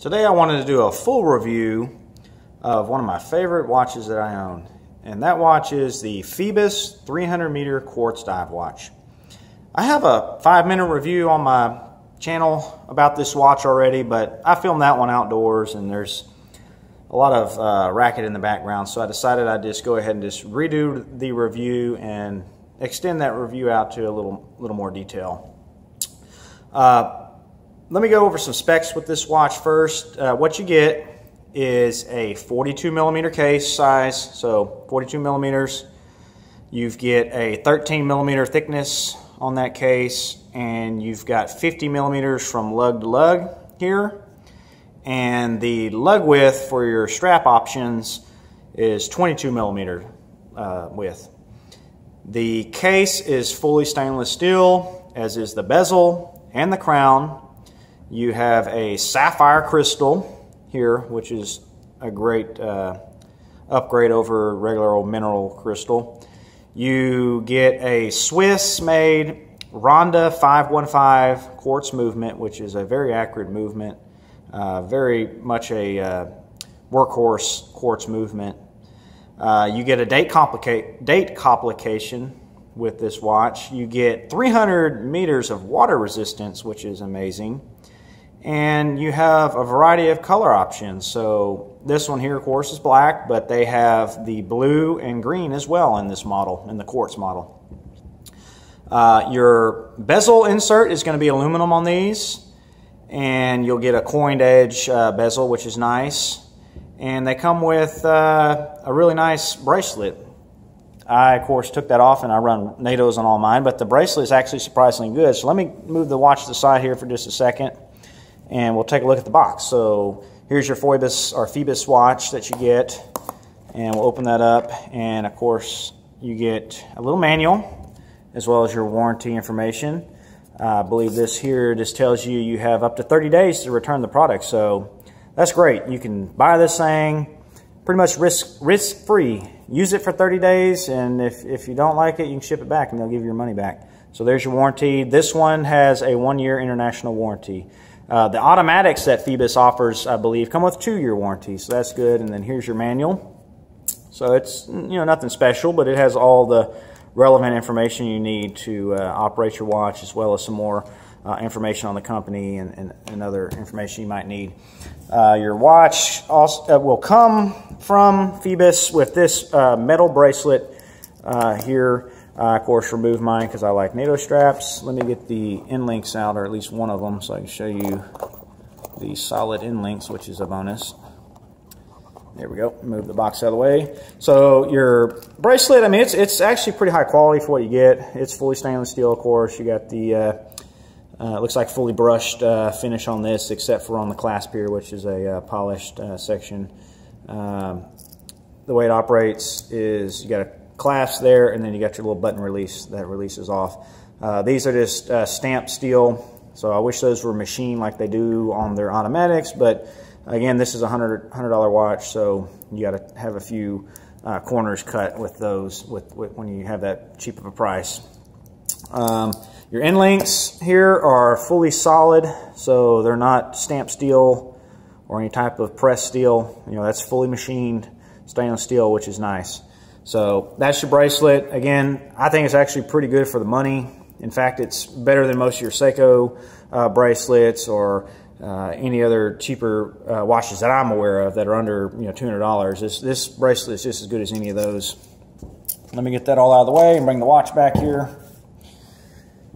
Today I wanted to do a full review of one of my favorite watches that I own, and that watch is the Phoibos 300m Quartz Dive Watch. I have a 5-minute review on my channel about this watch already, but I filmed that one outdoors and there's a lot of racket in the background, so I decided I'd just go ahead and just redo the review and extend that review out to a little more detail. Let me go over some specs with this watch first. What you get is a 42mm case size, so 42 millimeters. You get a 13mm thickness on that case, and you've got 50 millimeters from lug to lug here. And the lug width for your strap options is 22mm width. The case is fully stainless steel, as is the bezel and the crown. You have a Sapphire Crystal here, which is a great upgrade over regular old mineral crystal. You get a Swiss-made Ronda 515 quartz movement, which is a very accurate movement, very much a workhorse quartz movement. You get a date complication with this watch. You get 300 meters of water resistance, which is amazing. And you have a variety of color options. So this one here, of course, is black, but they have the blue and green as well in this model, in the quartz model. Your bezel insert is going to be aluminum on these, and you'll get a coined edge bezel, which is nice. And they come with a really nice bracelet. I, of course, took that off, and I run Natos on all mine, but the bracelet is actually surprisingly good. So let me move the watch to the side here for just a second, and we'll take a look at the box. So here's your Phoibos watch that you get, and we'll open that up, and of course you get a little manual as well as your warranty information. I believe this here just tells you you have up to 30 days to return the product, so that's great. You can buy this thing pretty much risk-free. Use it for 30 days, and if you don't like it, you can ship it back and they'll give you your money back. So there's your warranty. This one has a 1-year international warranty. The automatics that Phoibos offers, I believe, come with 2-year warranties, so that's good. And then here's your manual. So it's nothing special, but it has all the relevant information you need to operate your watch, as well as some more information on the company and other information you might need. Your watch also will come from Phoibos with this metal bracelet here. Of course, remove mine because I like NATO straps. Let me get the end links out, or at least one of them, so I can show you the solid end links, which is a bonus. There we go. Move the box out of the way. So your bracelet, I mean, it's actually pretty high quality for what you get. It's fully stainless steel, of course. You got the it looks like fully brushed finish on this, except for on the clasp here, which is a polished section. The way it operates is you got a clasp there, and then you got your little button release that releases off. These are just stamped steel, so I wish those were machined like they do on their automatics, but again, this is a $100 watch, so you got to have a few corners cut with those when you have that cheap of a price. Your end links here are fully solid, so they're not stamped steel or any type of pressed steel. That's fully machined stainless steel, which is nice. So that's your bracelet. Again, I think it's actually pretty good for the money. In fact, it's better than most of your Seiko bracelets or any other cheaper watches that I'm aware of that are under $200. This bracelet is just as good as any of those. Let me get that all out of the way and bring the watch back here.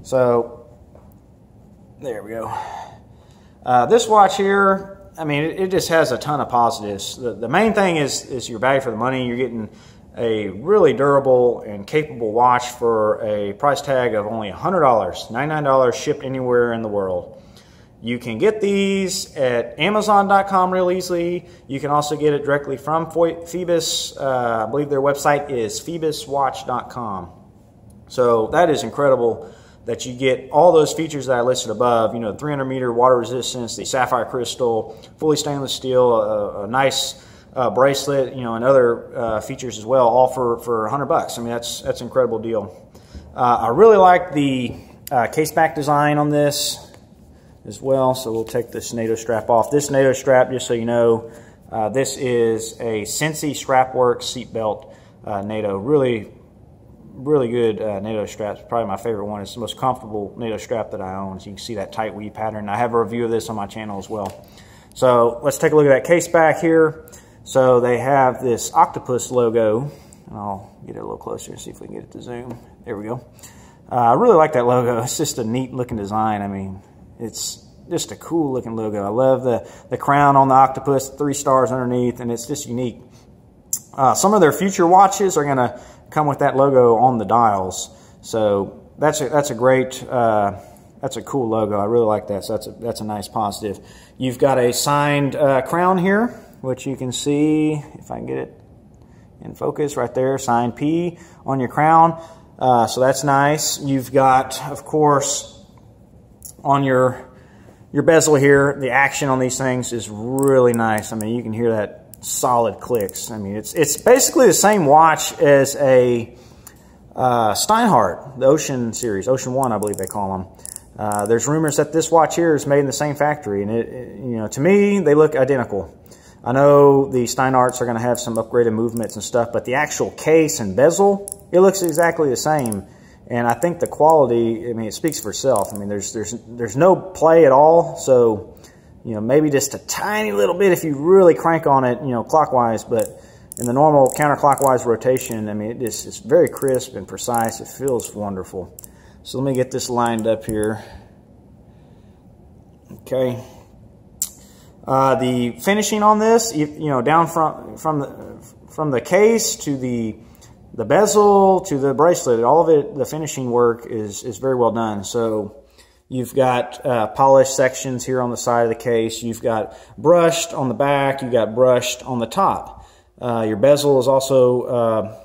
So there we go. This watch here, I mean, it just has a ton of positives. The main thing is your value for the money. You're getting a really durable and capable watch for a price tag of only $100, $99 shipped anywhere in the world. You can get these at Amazon.com real easily. You can also get it directly from Phoibos. I believe their website is phoiboswatch.com. So that is incredible that you get all those features that I listed above. The 300-meter water resistance, the Sapphire Crystal, fully stainless steel, a nice bracelet, and other features as well, all for $100. I mean, that's an incredible deal. I really like the case back design on this. as well. So we'll take this NATO strap off. This NATO strap, just so you know, this is a Cincy Strapworks seatbelt NATO. Really good NATO strap. It's probably my favorite one. It's the most comfortable NATO strap that I own. So you can see that tight weave pattern. I have a review of this on my channel as well. So let's take a look at that case back here. So they have this octopus logo. I'll get it a little closer and see if we can get it to zoom. There we go. I really like that logo. It's just a neat looking design. I mean, it's just a cool looking logo. I love the crown on the octopus, 3 stars underneath, and it's just unique. Some of their future watches are going to come with that logo on the dials. So that's a great, that's a cool logo. I really like that. So that's a nice positive. You've got a signed crown here, which you can see, if I can get it in focus right there, signed P on your crown. So that's nice. You've got, of course, on your bezel here, the action on these things is really nice. I mean, you can hear that solid clicks. I mean, it's basically the same watch as a Steinhardt, the Ocean series, Ocean 1, I believe they call them. There's rumors that this watch here is made in the same factory, and you know, to me, they look identical. I know the Steinhardts are going to have some upgraded movements and stuff, but the actual case and bezel, it looks exactly the same. And I think the quality, I mean, it speaks for itself. I mean, there's no play at all. So, you know, maybe just a tiny little bit if you really crank on it, you know, clockwise. But in the normal counterclockwise rotation, I mean, it's very crisp and precise. It feels wonderful. So let me get this lined up here. Okay. The finishing on this, you know, down from the case to the bezel to the bracelet, all of it, the finishing work is very well done. So you've got polished sections here on the side of the case. You've got brushed on the back. You've got brushed on the top. Your bezel is also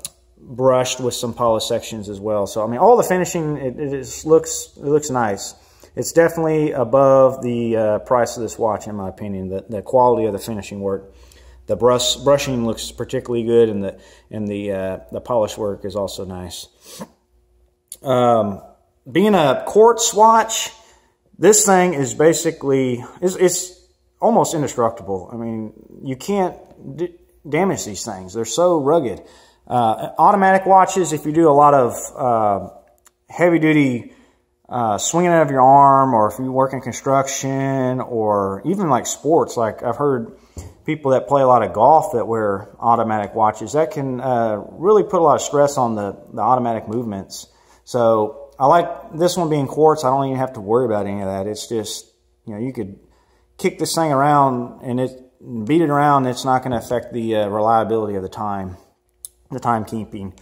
brushed with some polished sections as well. So I mean, all the finishing, it looks nice. It's definitely above the price of this watch, in my opinion. The quality of the finishing work, the brushing looks particularly good, and the polish work is also nice. Being a quartz watch, this thing is basically it's almost indestructible. I mean, you can't damage these things. They're so rugged. Automatic watches, if you do a lot of heavy duty swinging out of your arm, or if you work in construction, or even like sports, like I've heard people that play a lot of golf that wear automatic watches, that can really put a lot of stress on the automatic movements. So I like this one being quartz. I don't even have to worry about any of that. It's just, you know, you could kick this thing around and beat it around. It's not going to affect the reliability of the timekeeping.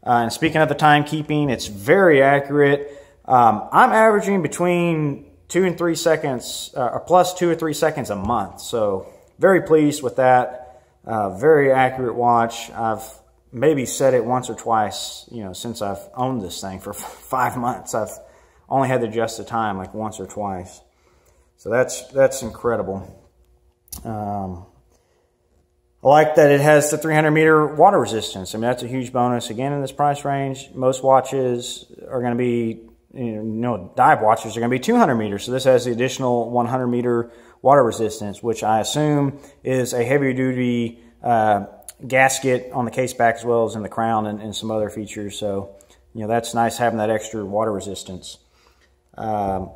And speaking of the timekeeping, it's very accurate. I'm averaging between 2 and 3 seconds, or plus 2 or 3 seconds a month. So very pleased with that. Very accurate watch. I've maybe said it once or twice, you know, since I've owned this thing for 5 months. I've only had to adjust the time like once or twice. So that's incredible. I like that it has the 300-meter water resistance. I mean, that's a huge bonus. Again, in this price range, most watches are going to be, you know, dive watches are going to be 200 meters. So this has the additional 100-meter water resistance, which I assume is a heavier-duty gasket on the case back as well as in the crown and some other features. So, you know, that's nice having that extra water resistance. I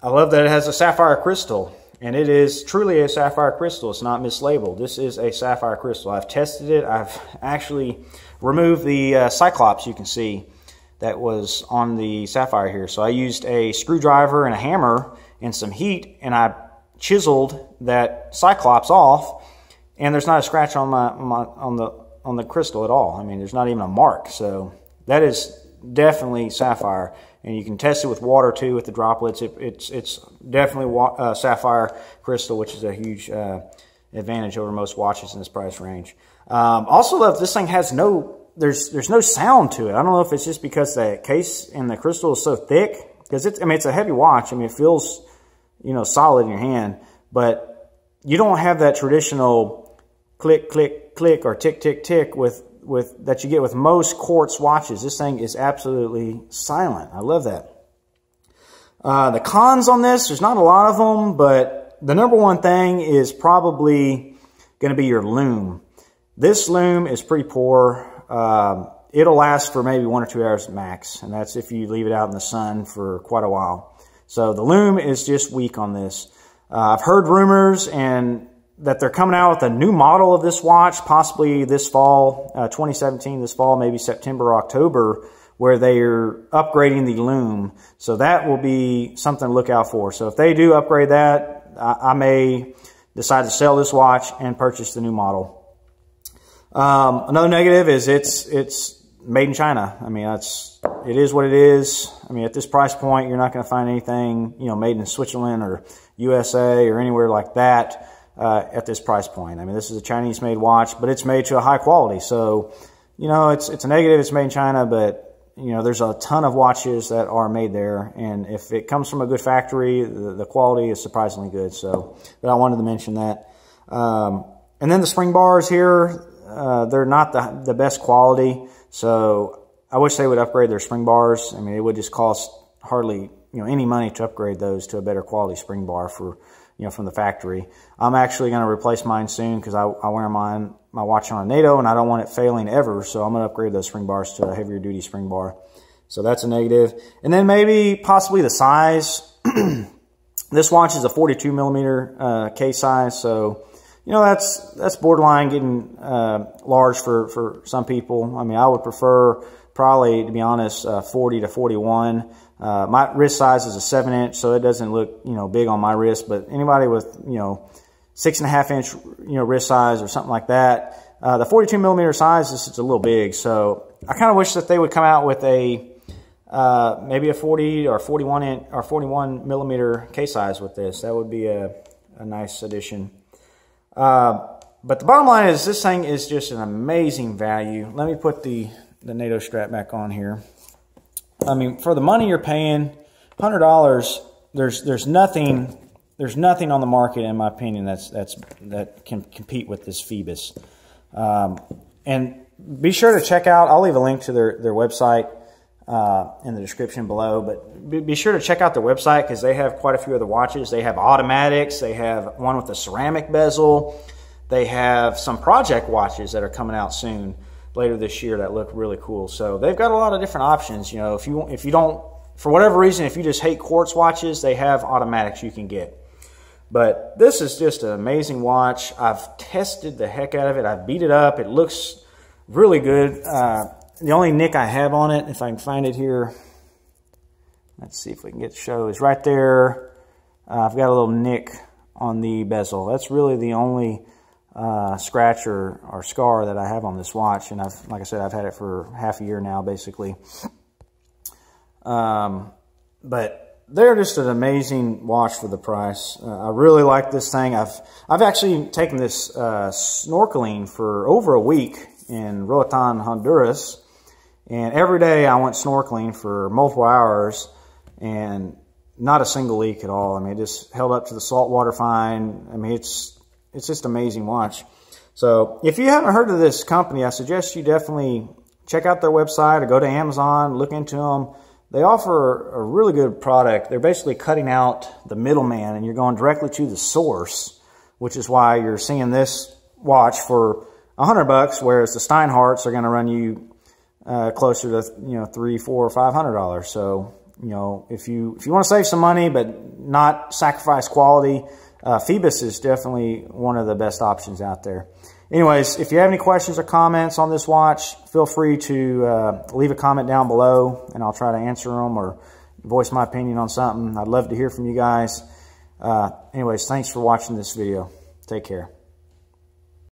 love that it has a sapphire crystal, and it is truly a sapphire crystal. It's not mislabeled. This is a sapphire crystal. I've tested it. I've actually removed the cyclops, you can see, that was on the sapphire here. So I used a screwdriver and a hammer and some heat, and I chiseled that cyclops off, and there's not a scratch on on the crystal at all. I mean, there's not even a mark. So that is definitely sapphire, and you can test it with water too, with the droplets. It's definitely sapphire crystal, which is a huge advantage over most watches in this price range. Also love this thing has there's no sound to it. I don't know if it's just because the case and the crystal is so thick, because it's a heavy watch. I mean, it feels, you know, solid in your hand, but you don't have that traditional click, click, click, or tick, tick, tick with that you get with most quartz watches. This thing is absolutely silent. I love that. The cons on this, there's not a lot of them, but the number one thing is probably going to be your lume. This lume is pretty poor. It'll last for maybe 1 or 2 hours max, and that's if you leave it out in the sun for quite a while. So the lume is just weak on this. I've heard rumors that they're coming out with a new model of this watch, possibly this fall, 2017, this fall, maybe September, October, where they're upgrading the lume. So that will be something to look out for. So if they do upgrade that, I may decide to sell this watch and purchase the new model. Another negative is it's made in China. I mean, it is what it is. I mean, at this price point, you're not going to find anything, you know, made in Switzerland or USA or anywhere like that at this price point. I mean, this is a Chinese-made watch, but it's made to a high quality. So, you know, it's a negative. It's made in China, but you know, there's a ton of watches that are made there, and if it comes from a good factory, the quality is surprisingly good. So, but I wanted to mention that. And then the spring bars here, they're not the best quality. So I wish they would upgrade their spring bars. I mean, it would just cost hardly, you know, any money to upgrade those to a better quality spring bar for, you know, from the factory. I'm actually going to replace mine soon because I wear my watch on a Nato and I don't want it failing ever. So I'm going to upgrade those spring bars to a heavier duty spring bar. So that's a negative. And then maybe possibly the size. This watch is a 42 millimeter case size. So, you know, that's borderline getting large for some people. I mean, I would prefer probably, to be honest, 40 to 41. My wrist size is a 7-inch, so it doesn't look, you know, big on my wrist. But anybody with, you know, 6.5-inch, you know, wrist size or something like that, the 42 millimeter size is just a little big. So I kind of wish that they would come out with a maybe a 40 or 41 inch or 41 millimeter case size with this. That would be a nice addition. But the bottom line is this thing is just an amazing value. Let me put the NATO strap back on here. I mean, for the money you're paying, $100, there's nothing on the market, in my opinion, that can compete with this Phoibos. And be sure to check out, I'll leave a link to their website in the description below, but be sure to check out their website because they have quite a few other watches. They have automatics, they have one with a ceramic bezel, they have some project watches that are coming out soon later this year that look really cool. So they've got a lot of different options. You know, if you don't, for whatever reason, if you just hate quartz watches, they have automatics you can get. But this is just an amazing watch. I've tested the heck out of it. I've beat it up. It looks really good. The only nick I have on it, if I can find it here, let's see if we can get the show, is right there. I've got a little nick on the bezel. That's really the only scratch or scar that I have on this watch. And like I said, I've had it for half a year now, basically. But they're just an amazing watch for the price. I really like this thing. I've actually taken this snorkeling for over a week in Roatan, Honduras. And every day I went snorkeling for multiple hours and not a single leak at all. I mean, it just held up to the salt water fine. I mean, it's just an amazing watch. So if you haven't heard of this company, I suggest you definitely check out their website or go to Amazon, look into them. They offer a really good product. They're basically cutting out the middleman and you're going directly to the source, which is why you're seeing this watch for $100, whereas the Steinhardts are going to run you closer to, you know, $300, $400, $500. So, you know, if you want to save some money but not sacrifice quality, Phoibos is definitely one of the best options out there. Anyways, if you have any questions or comments on this watch, feel free to leave a comment down below and I'll try to answer them or voice my opinion on something. I'd love to hear from you guys. Anyways, thanks for watching this video. Take care.